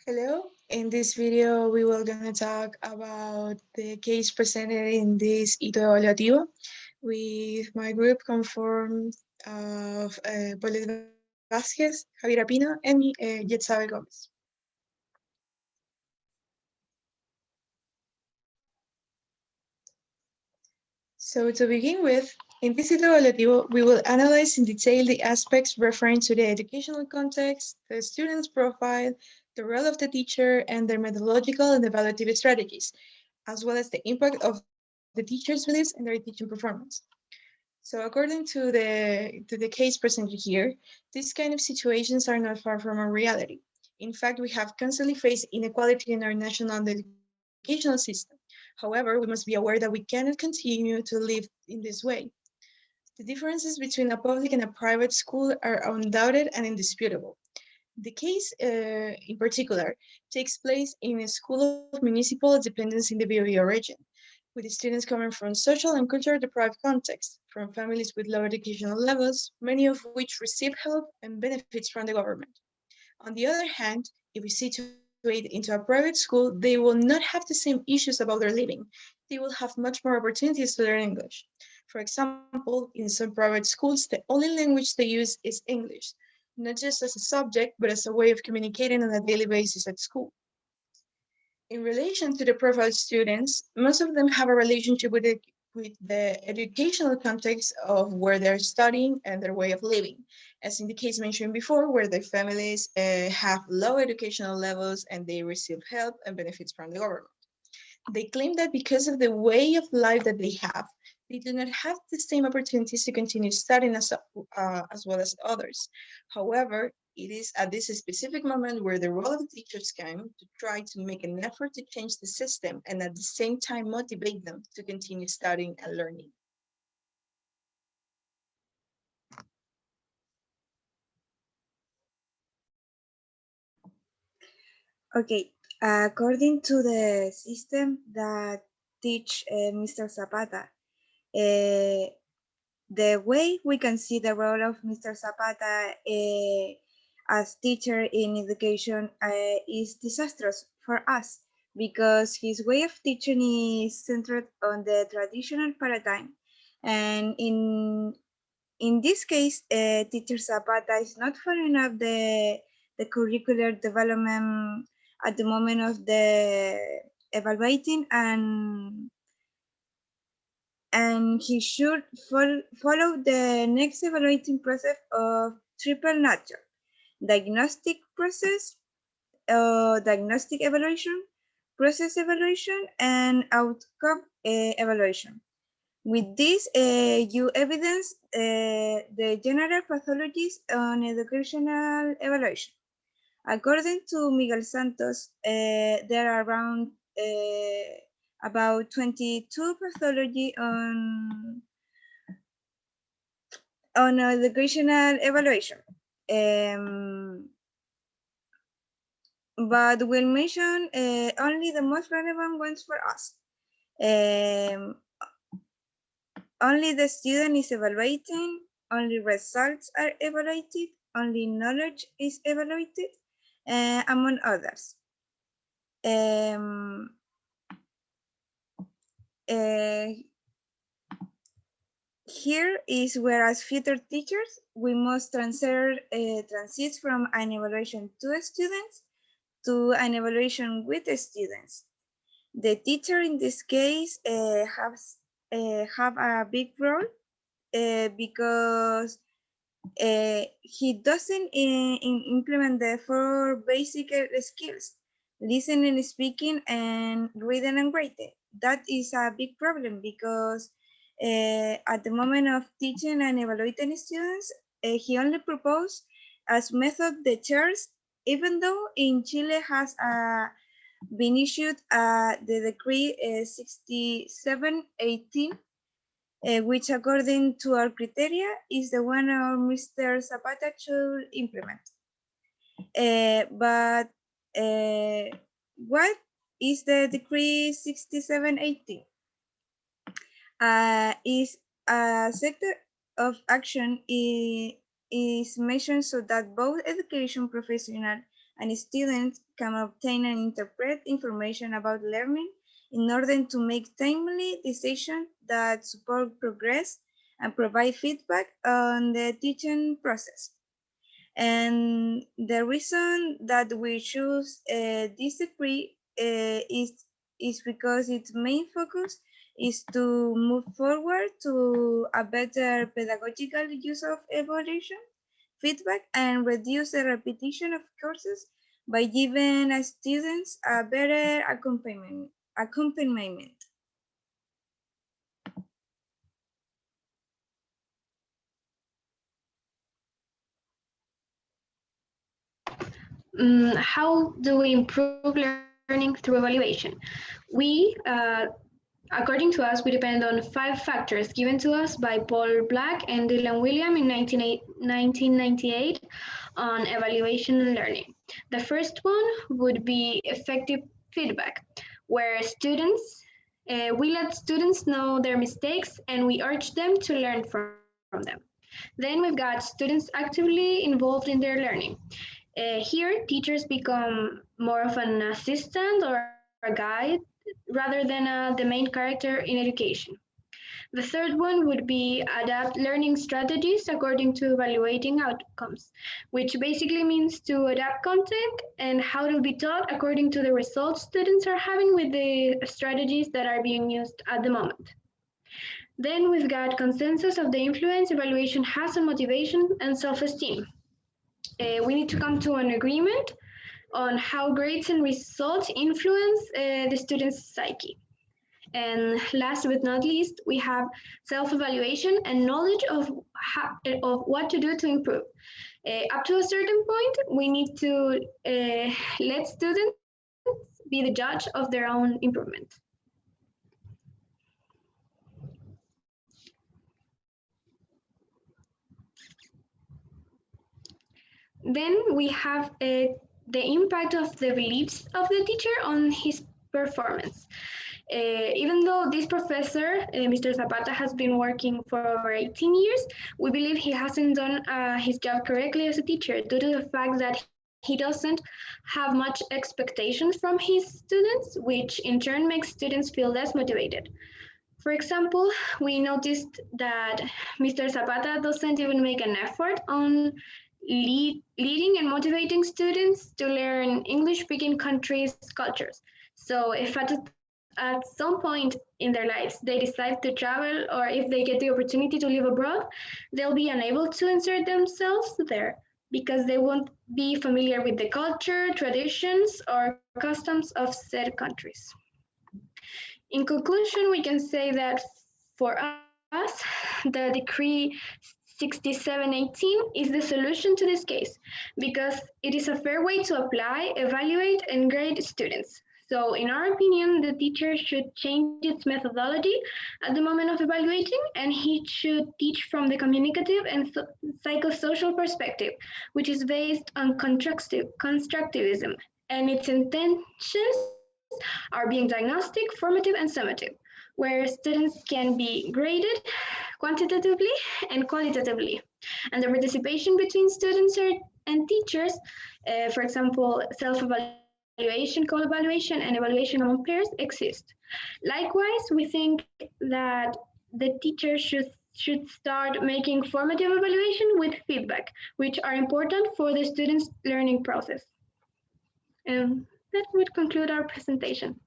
Hello, in this video we will gonna talk about the case presented in this Hito Evaluativo with my group conformed of Paulette Vázquez, Javier Apino, and me, Yetzabe Gomez. So to begin with, in this Hito Evaluativo, we will analyze in detail the aspects referring to the educational context, the student's profile, the role of the teacher, and their methodological and evaluative strategies, as well as the impact of the teacher's beliefs and their teaching performance. So according to the case presented here, these kind of situations are not far from our reality. In fact, we have constantly faced inequality in our national educational system. However, we must be aware that we cannot continue to live in this way. The differences between a public and a private school are undoubted and indisputable. The case, in particular, takes place in a school of municipal dependence in the Biobío region, with the students coming from social and cultural deprived contexts, from families with low educational levels, many of which receive help and benefits from the government. On the other hand, if we situate into a private school, they will not have the same issues about their living. They will have much more opportunities to learn English. For example, in some private schools, the only language they use is English, not just as a subject, but as a way of communicating on a daily basis at school. In relation to the profile students, most of them have a relationship with the educational context of where they're studying and their way of living, as in the case mentioned before, where their families have low educational levels and they receive help and benefits from the government. They claim that because of the way of life that they have, they do not have the same opportunities to continue studying as well as others. However, it is at this specific moment where the role of the teachers came to try to make an effort to change the system and at the same time motivate them to continue studying and learning. Okay, according to the system that teach Mr. Zapata, the way we can see the role of Mr. Zapata as teacher in education is disastrous for us because his way of teaching is centered on the traditional paradigm. And in this case, teacher Zapata is not following up the curricular development at the moment of the evaluating, and he should follow the next evaluating process of triple nature: diagnostic process, diagnostic evaluation, process evaluation, and outcome evaluation. With this, you evidence the general pathologies on educational evaluation. According to Miguel Santos, there are around about 22 pathology on educational evaluation. But we'll mention only the most relevant ones for us. Only the student is evaluating, only results are evaluated, only knowledge is evaluated, among others. Here is where, as future teachers, we must transit from an evaluation to students to an evaluation with the students. The teacher in this case have a big role because he doesn't implement the 4 basic skills: listening, speaking, and reading and writing. That is a big problem because at the moment of teaching and evaluating students, he only proposed as method the chairs, even though in Chile has been issued the decree 6718, which according to our criteria is the one our Mr. Zapata should implement. But what is the decree 6718? Is a sector of action is mentioned so that both education professional and students can obtain and interpret information about learning in order to make timely decisions that support progress and provide feedback on the teaching process. And the reason that we choose this degree is because its main focus is to move forward to a better pedagogical use of evaluation, feedback, and reduce the repetition of courses by giving students a better accompaniment. How do we improve learning through evaluation? We, according to us, we depend on 5 factors given to us by Paul Black and Dylan William in 1998 on evaluation and learning. The first one would be effective feedback, where we let students know their mistakes and we urge them to learn from them. Then we've got students actively involved in their learning. Here, teachers become more of an assistant or a guide rather than the main character in education. The third one would be adapt learning strategies according to evaluating outcomes, which basically means to adapt content and how to be taught according to the results students are having with the strategies that are being used at the moment. Then we've got consensus of the influence evaluation has on motivation and self-esteem. We need to come to an agreement on how grades and results influence the student's psyche. And last but not least, we have self-evaluation and knowledge of what to do to improve. Up to a certain point, we need to let students be the judge of their own improvement. Then we have the impact of the beliefs of the teacher on his performance. Even though this professor, Mr. Zapata, has been working for over 18 years, we believe he hasn't done his job correctly as a teacher due to the fact that he doesn't have much expectations from his students, which in turn makes students feel less motivated. For example, we noticed that Mr. Zapata doesn't even make an effort on leading and motivating students to learn English-speaking countries' cultures. So if at some point in their lives they decide to travel or if they get the opportunity to live abroad, they'll be unable to insert themselves there because they won't be familiar with the culture, traditions, or customs of said countries. In conclusion, we can say that for us, the decree 6718 is the solution to this case because it is a fair way to apply, evaluate, and grade students. So in our opinion, the teacher should change its methodology at the moment of evaluating, and he should teach from the communicative and psychosocial perspective, which is based on constructivism, and its intentions are being diagnostic, formative, and summative, where students can be graded quantitatively and qualitatively. And the participation between students and teachers, for example, self-evaluation, co-evaluation, and evaluation among peers exist. Likewise, we think that the teacher should start making formative evaluation with feedback, which are important for the students' learning process. And that would conclude our presentation.